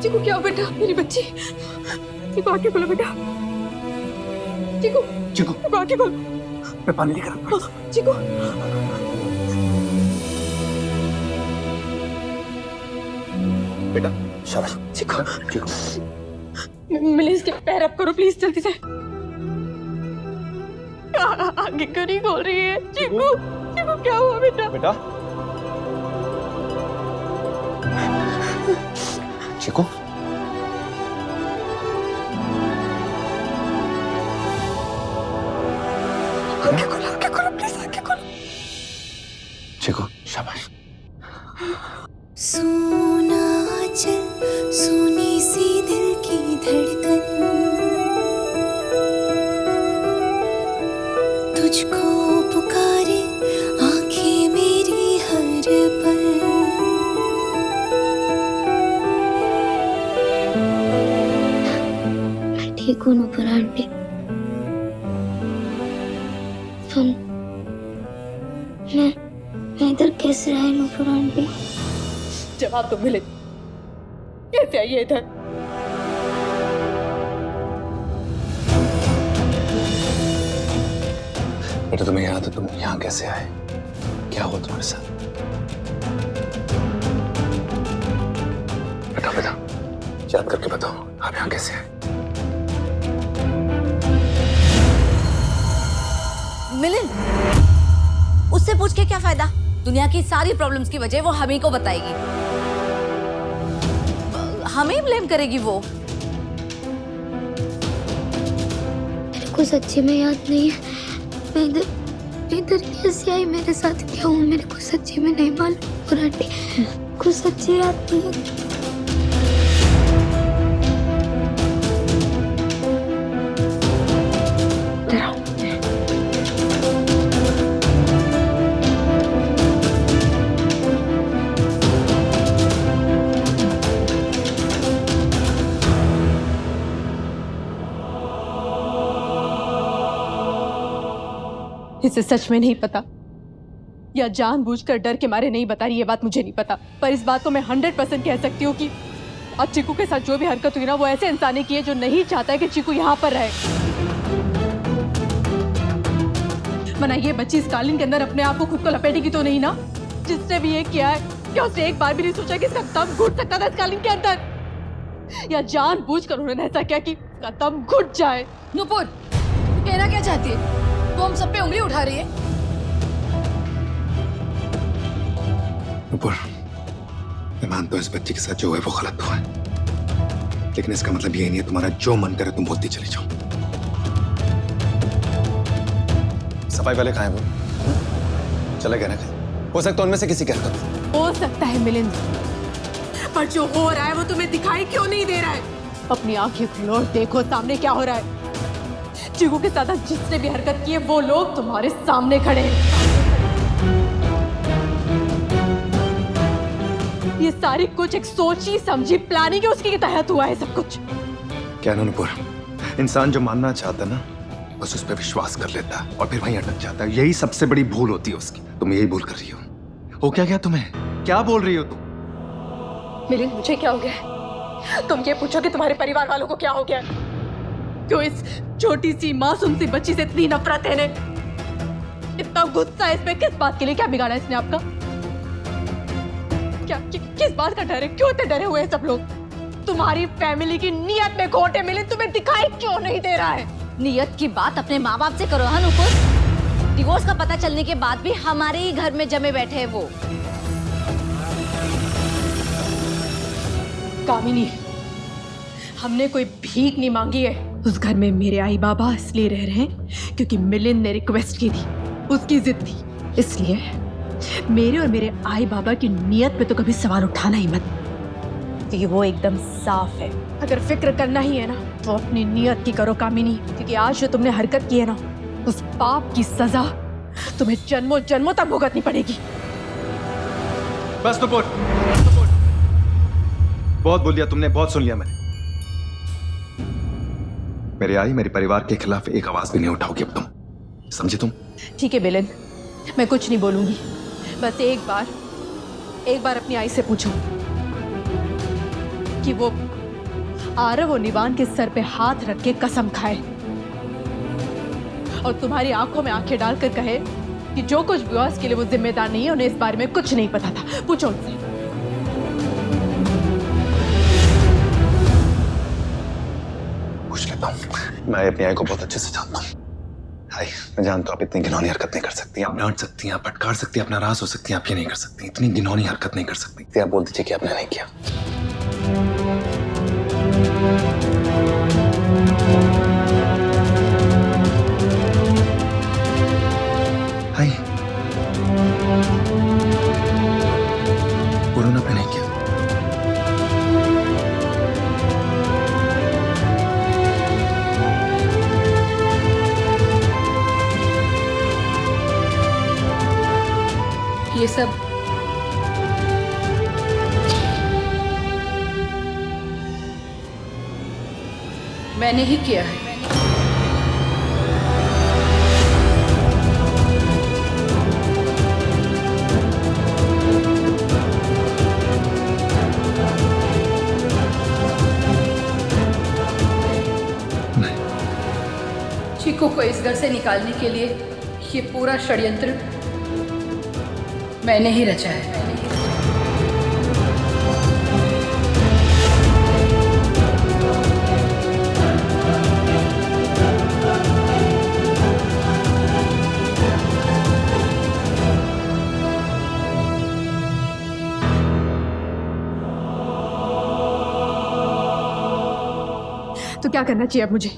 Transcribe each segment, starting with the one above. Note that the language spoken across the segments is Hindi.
चीकू क्या हो बेटा, मेरी बच्ची। चीकू आंखें खोलो बेटा। चीकू चीकू आंखें खोलो। मैं पानी लेकर आता हूं। चीकू बेटा शाबाश। चीकू चीकू मिलिन इसके पैर अप करो प्लीज, जल्दी से। आगे क्यों नहीं खोल रही है? चीकू चीकू क्या हुआ बेटा? बेटा चीकू आंखें खोलो प्लीज, आंखें खोलो। चीकू शाबाश। सोना चल सोनी सी दिल की धड़कन, तुझको पुकारे आंखें मेरी हर पल। मैं ठीक हूँ नुपुर आंटी। तुम मैं इधर कैसे आई नुपुर आंटी? जवाब दो मिलिन, कैसे आई है इधर? बेटा तुम्हें याद है तुम यहाँ कैसे आए? क्या हुआ तुम्हारे साथ? बेटा बेटा याद करके बताओ, आप यहाँ कैसे आए? मिलिन, उससे पूछ के क्या फायदा? दुनिया की सारी प्रॉब्लम्स की वजह वो हम ही को बताएगी, हमें ब्लेम करेगी वो। मेरे को सच्ची में याद नहीं है मैं इधर कैसे आई, मेरे साथ क्या हुआ मेरे को सच्ची में नहीं मालूम। और आंटी कुछ सच्ची याद नहीं है। इसे सच में नहीं पता या जानबूझकर डर के मारे नहीं बता रही, ये बात मुझे नहीं पता, पर इस बात को मैं 100% कह सकती हूँ कि आज चीकू के साथ जो भी हरकत हुई ना, वो ऐसे इंसान ने की है जो नहीं चाहता है कि चीकू यहाँ पर रहे। वरना ये बच्ची इस कालीन के अंदर अपने आप को खुद को लपेटेगी तो नहीं ना? जिसने भी ये किया है, क्या उसने एक बार भी नहीं सोचा कि इसका दम घुट सकता था इस कालीन के अंदर? या जानबूझकर उन्होंने ऐसा किया कि इसका दम घुट जाए? नुपुर, कहना क्या चाहती है? तो हम सब पे उंगली उठा रही है। नुपुर, मैं मानता हूँ इस बच्ची के साथ जो है वो गलत हुआ है, लेकिन इसका मतलब ये नहीं है तुम्हारा जो मन करे तुम बोलती चली जाओ। सफाई वाले कहाँ हैं वो? चले गए ना कहीं? हो सकता है उनमें से किसी के हरकत हो सकता है मिलिंद, पर जो हो रहा है वो तुम्हें दिखाई क्यों नहीं दे रहा है? अपनी आंखें खोलो और देखो सामने क्या हो रहा है। चीकू के साथ जिसने भी हरकत की है वो लोग तुम्हारे सामने खड़े हैं। ये सारी कुछ एक सोची समझी प्लानिंग है उसके तहत हुआ है सब कुछ। क्या ना नुपुर, इंसान जो मानना चाहता है ना बस उस पर विश्वास कर लेता है और फिर वहीं अटक जाता है। यही सबसे बड़ी भूल होती है उसकी। तुम यही भूल कर रही हो क्या? क्या तुम्हें क्या बोल रही हो तुम? मिलिंद, मुझे क्या हो गया? तुम ये पूछो कि तुम्हारे परिवार वालों को क्या हो गया? क्यों इस छोटी सी मासूम सी बच्ची से इतनी नफरत है? इतना गुस्सा है इस पे किस बात के लिए? क्या बिगाड़ा इसने आपका? क्या किस बात का डर है? क्यों इतने डरे हुए हैं सब लोग? तुम्हारी फैमिली की नीयत में खोट है मिलिंद, तुम्हें दिखाई क्यों नहीं दे रहा है? नियत की बात अपने माँ बाप से करो। हाँ नुपुर, डिवोर्स का पता चलने के बाद भी हमारे ही घर में जमे बैठे हैं वो। कामिनी, हमने कोई भीख नहीं मांगी है। उस घर में मेरे आई बाबा इसलिए रह रहे हैं क्योंकि मिलिंद ने रिक्वेस्ट की थी, उसकी जिद थी, इसलिए मेरे और मेरे आई बाबा की नियत पे तो कभी सवाल उठाना ही मत, क्योंकि वो एकदम साफ है। अगर फिक्र करना ही है ना तो अपनी नियत की करो कामिनी, क्योंकि आज जो तुमने हरकत की है ना उस पाप की सजा तुम्हें जन्मों जन्मों तक भुगतनी पड़ेगी। बस नुपुर, बहुत बोल लिया तुमने, बहुत सुन लिया मैंने। मेरे आई मेरे परिवार के खिलाफ एक आवाज भी नहीं उठाओगी अब तुम, समझे तुम? ठीक है मिलिंद, मैं कुछ नहीं बोलूंगी, बस एक बार अपनी आई से पूछो कि वो आरव और निवान के सर पे हाथ रख के कसम खाए और तुम्हारी आंखों में आंखें डालकर कहे कि जो कुछ भी हुआ उसके लिए वो जिम्मेदार नहीं है, उन्हें इस बारे में कुछ नहीं पता था। पूछो उनसे। पूछ लेता हूँ। मैं अपनी आई को बहुत अच्छे से जानता हूँ। आई, मैं जानता हूँ आप इतनी घिनौनी हरकत नहीं कर सकती। आप डांट सकती हैं, आप फटकार सकती हैं, आप नाराज हो सकती हैं, आप ये नहीं कर सकती। इतनी घिनौनी हरकत नहीं कर सकती। आप बोल दीजिए कि आपने नहीं किया। आई, बोलो ना, आपने नहीं किया। ये सब मैंने ही किया है। चीकू को इस घर से निकालने के लिए ये पूरा षड्यंत्र मैंने ही रचा है। तो क्या करना चाहिए अब मुझे?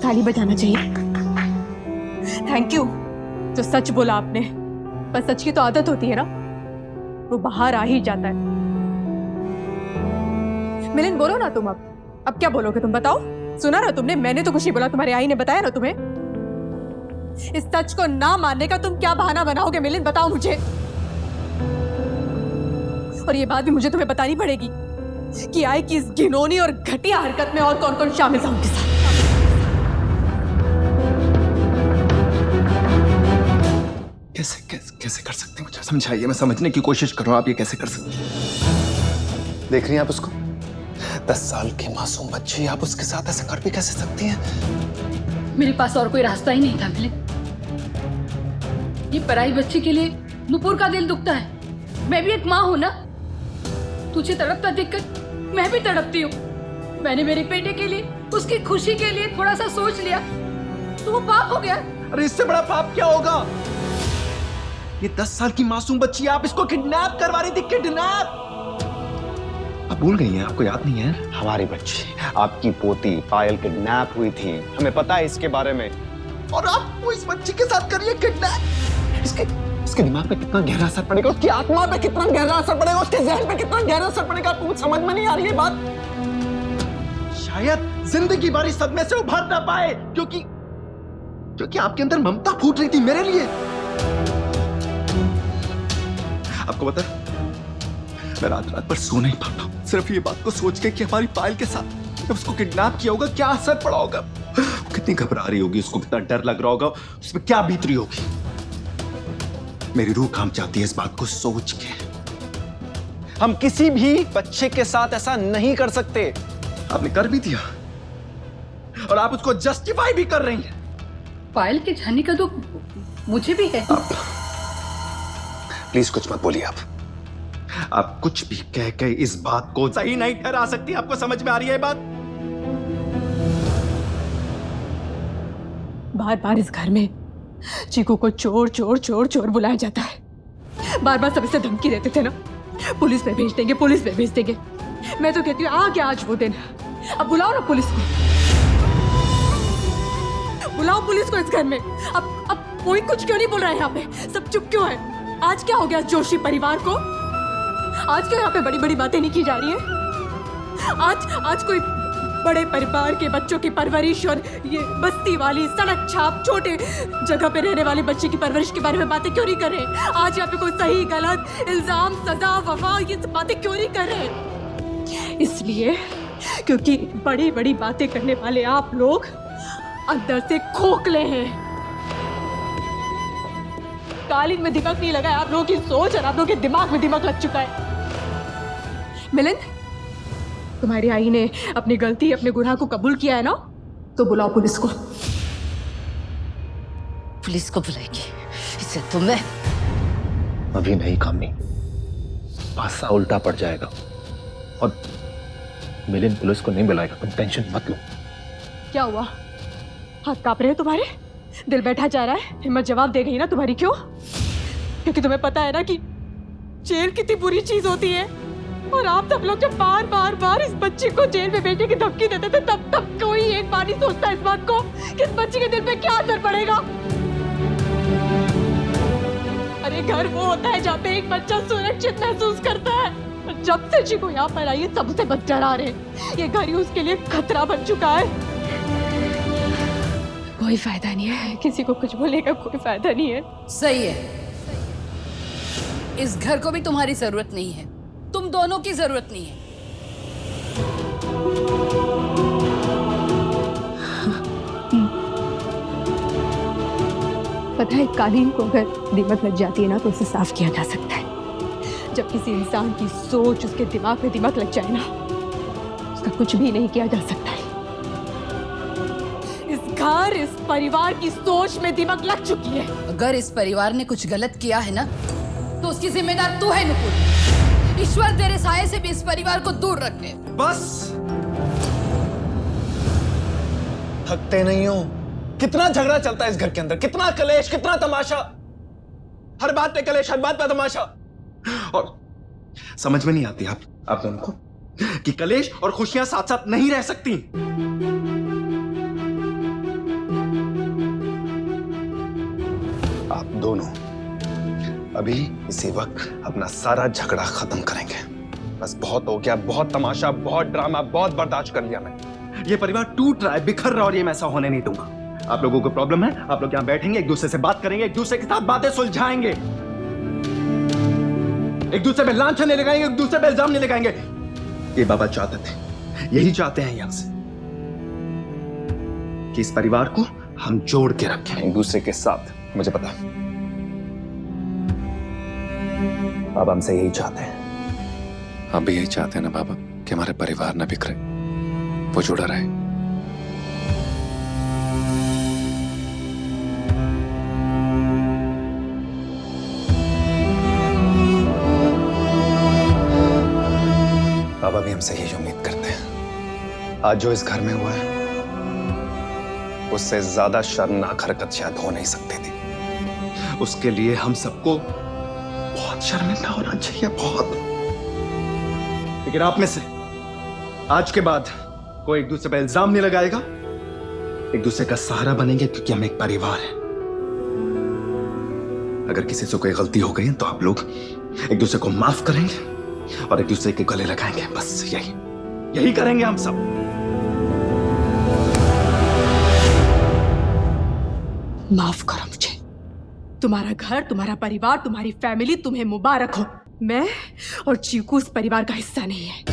ताली बजाना चाहिए। Thank you. तो सच बोला आपने, पर सच की तो आदत होती है ना, वो बाहर आ ही जाता है। मिलिंद बोलो ना तुम। अब क्या बोलोगे तुम? बताओ। सुना ना तुमने? मैंने तो कुछ नहीं बोला, तुम्हारे आई ने बताया ना तुम्हें। इस सच को ना मानने का तुम क्या बहाना बनाओगे मिलिंद? बताओ मुझे। और ये बात भी मुझे तुम्हें बतानी पड़ेगी कि आई की इस घिनौनी और घटिया हरकत में और कौन कौन शामिल था उनके साथ। कैसे कर सकते हैं? मुझे समझाइए, मैं समझने की कोशिश कर रहा हूं। आप ये कैसे कर सकते हैं? देख रही हैं आप उसको? 10 साल की मासूम बच्ची, आप उसके साथ ऐसा कर भी कैसे सकती हैं? मेरे पास और कोई रास्ता ही नहीं था मिलिंद। ये पराई बच्ची के लिए नुपुर का दिल दुखता है। मैं भी एक माँ हूं ना। तुझे तड़पता देखकर मैं भी तड़पती हूँ। मैंने मेरे बेटे के लिए, उसकी खुशी के लिए थोड़ा सा सोच लिया तो वो पाप हो गया। अरे इससे बड़ा पाप क्या होगा? ये 10 साल की मासूम बच्ची, आप इसको किडनैप करवा रही थी। किडनैप! आप भूल गई हैं? आपको याद नहीं है? हमारी बच्ची, आपकी पोती पायल किडनैप हुई थी। हमें पता है इसके बारे में। और आप वो इस बच्ची के साथ करिए किडनैप। इसके दिमाग पे कितना गहरा असर पड़ेगा, उसकी आत्मा पे कितना गहरा असर पड़ेगा, उसके जहन पे कितना गहरा असर पड़ेगा, आपको कुछ समझ में नहीं आ रही है बात? शायद जिंदगी भर इस सदमे से उभर ना पाए, क्योंकि आपके अंदर ममता फूट रही थी मेरे लिए। आपको पता है, मैं रात रात पर सो नहीं पाता हूं, सिर्फ ये बात को सोच के कि हमारी पायल के साथ जब उसको किडनैप किया होगा क्या असर पड़ा होगा, वो कितनी घबरा रही होगी, उसको कितना डर लग रहा होगा, उसमें क्या बीत रही होगी। मेरी रूह काम चाहती है इस बात को सोच के। हम किसी भी बच्चे के साथ ऐसा नहीं कर सकते। आपने कर भी दिया और आप उसको जस्टिफाई भी कर रही हैं। पायल के जाने का दुख मुझे भी है। प्लीज कुछ मत बोलिए। आप कुछ भी कह के इस बात को सही नहीं ठहरा सकती। आपको समझ में आ रही है बात? बार बार इस घर में चीकू को चोर चोर चोर चोर बुलाया जाता है। बार बार सब इसे धमकी देते थे ना, पुलिस में भेज देंगे, पुलिस में भेज देंगे। मैं तो कहती हूँ आ गया आज वो दिन। अब बुलाओ ना पुलिस को, बुलाओ पुलिस को इस घर में। अब कोई कुछ क्यों नहीं बोल रहा है यहाँ पे? सब चुप क्यों है? आज क्या हो गया जोशी परिवार को? आज क्यों यहाँ पे बड़ी बड़ी बातें नहीं की जा रही है? आज कोई बड़े परिवार के बच्चों की परवरिश और ये बस्ती वाली सड़क छाप छोटे जगह पे रहने वाले बच्चे की परवरिश के बारे में बातें क्यों नहीं कर रहे? आज यहाँ पे कोई सही गलत इल्जाम सजा वफा ये सब बातें क्यों नहीं कर रहे? इसलिए क्योंकि बड़ी बड़ी बातें करने वाले आप लोग अंदर से खोखले हैं। कालीन में दिमाग नहीं लगा है आप लोगों की सोच, और आप लोगों के दिमाग में दिमाग लग चुका है। मिलिंद, तुम्हारी आई ने अपनी गलती, अपने गुनाह को कबूल किया है ना, तो बुलाओ पुलिस को। पुलिस को बुलाएगी इसे तुम्हें? अभी नहीं कामनी, पासा उल्टा पड़ जाएगा और मिलिंद पुलिस को नहीं बुलाएगा, तुम टेंशन मत लो। क्या हुआ, हाथ कांप रहे हैं तुम्हारे, दिल बैठा जा रहा है? हिम्मत जवाब दे गई ना तुम्हारी। क्यों? क्योंकि तुम्हें पता है ना कि जेल कितनी बुरी चीज होती है। और आप सब लोग जब बार बार बार इस बच्ची को जेल में भेजने की धमकी देते थे, तब कोई एक बार नहीं सोचता इस बात को कि इस बच्ची के दिल पे क्या असर पड़ेगा। अरे घर वो होता है जहाँ पे एक बच्चा सुरक्षित महसूस करता है। और जब से जी को यहाँ पर आई है, सब उसे बस डरा रहे हैं। ये घर ही उसके लिए खतरा बन चुका है। कोई फायदा नहीं है, किसी को कुछ बोलने का कोई फायदा नहीं है। सही है, इस घर को भी तुम्हारी जरूरत नहीं है, तुम दोनों की जरूरत नहीं है। पता है, कालीन को अगर दीमक लग जाती है ना, तो उसे साफ किया जा सकता है। जब किसी इंसान की सोच, उसके दिमाग में दीमक लग जाए ना, उसका कुछ भी नहीं किया जा सकता है। इस घर, इस परिवार की सोच में दीमक लग चुकी है। अगर इस परिवार ने कुछ गलत किया है ना, तो उसकी जिम्मेदार तू है नुपुर। ईश्वर तेरे साये से भी इस परिवार को दूर रखे। बस, थकते नहीं हो? कितना झगड़ा चलता है इस घर के अंदर, कितना कलेश, कितना तमाशा। हर बात पे कलेश, हर बात पे तमाशा। और समझ में नहीं आती आप दोनों को कि कलेश और खुशियां साथ साथ नहीं रह सकती। आप दोनों अभी इसी वक्त अपना सारा झगड़ा खत्म करेंगे। बस बहुत हो गया, बहुत तमाशा, बहुत ड्रामा, बहुत बर्दाश्त कर लिया मैं। ये परिवार टूट रहा है, बिखर रहा है, और ये मैं ऐसा होने नहीं दूंगा। आप लोगों को प्रॉब्लम है, आप लोग यहाँ बैठेंगे, एक दूसरे से बात करेंगे, एक दूसरे के साथ बातें सुलझाएंगे, एक दूसरे पे लांछन नहीं लगाएंगे, एक दूसरे पे इल्जाम नहीं लगाएंगे। ये बाबा चाहते थे, यही चाहते हैं यहां से, कि इस परिवार को हम जोड़ के रखें एक दूसरे के साथ। मुझे पता है बाबा हमसे यही चाहते हैं। हम भी यही चाहते हैं ना बाबा, कि हमारे परिवार न बिखरे, वो जुड़ा रहे। बाबा भी हमसे यही उम्मीद करते हैं। आज जो इस घर में हुआ है, उससे ज्यादा शर्मनाक हरकत शायद हो नहीं सकती थी। उसके लिए हम सबको बहुत शर्मिंदा होना चाहिए, बहुत। लेकिन आप में से आज के बाद कोई एक दूसरे पर इल्जाम नहीं लगाएगा, एक दूसरे का सहारा बनेंगे, क्योंकि हम एक परिवार हैं। अगर किसी से कोई गलती हो गई तो आप लोग एक दूसरे को माफ करेंगे और एक दूसरे के गले लगाएंगे। बस यही करेंगे हम सब। माफ करो मुझे। तुम्हारा घर, तुम्हारा परिवार, तुम्हारी फैमिली तुम्हें मुबारक हो। मैं और चीकू उस परिवार का हिस्सा नहीं है,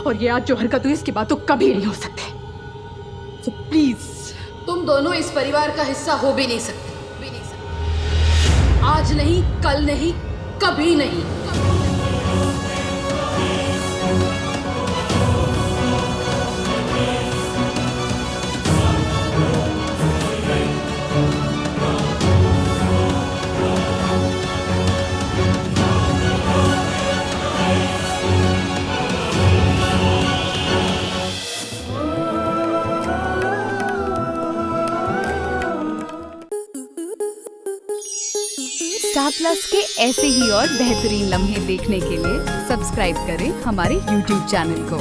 और ये आज जो हरकत हुई, इसकी बात तो कभी नहीं हो सकते। तो प्लीज, तुम दोनों इस परिवार का हिस्सा हो भी नहीं सकते, आज नहीं, कल नहीं, कभी नहीं। स्टार प्लस के ऐसे ही और बेहतरीन लम्हे देखने के लिए सब्सक्राइब करें हमारे YouTube चैनल को।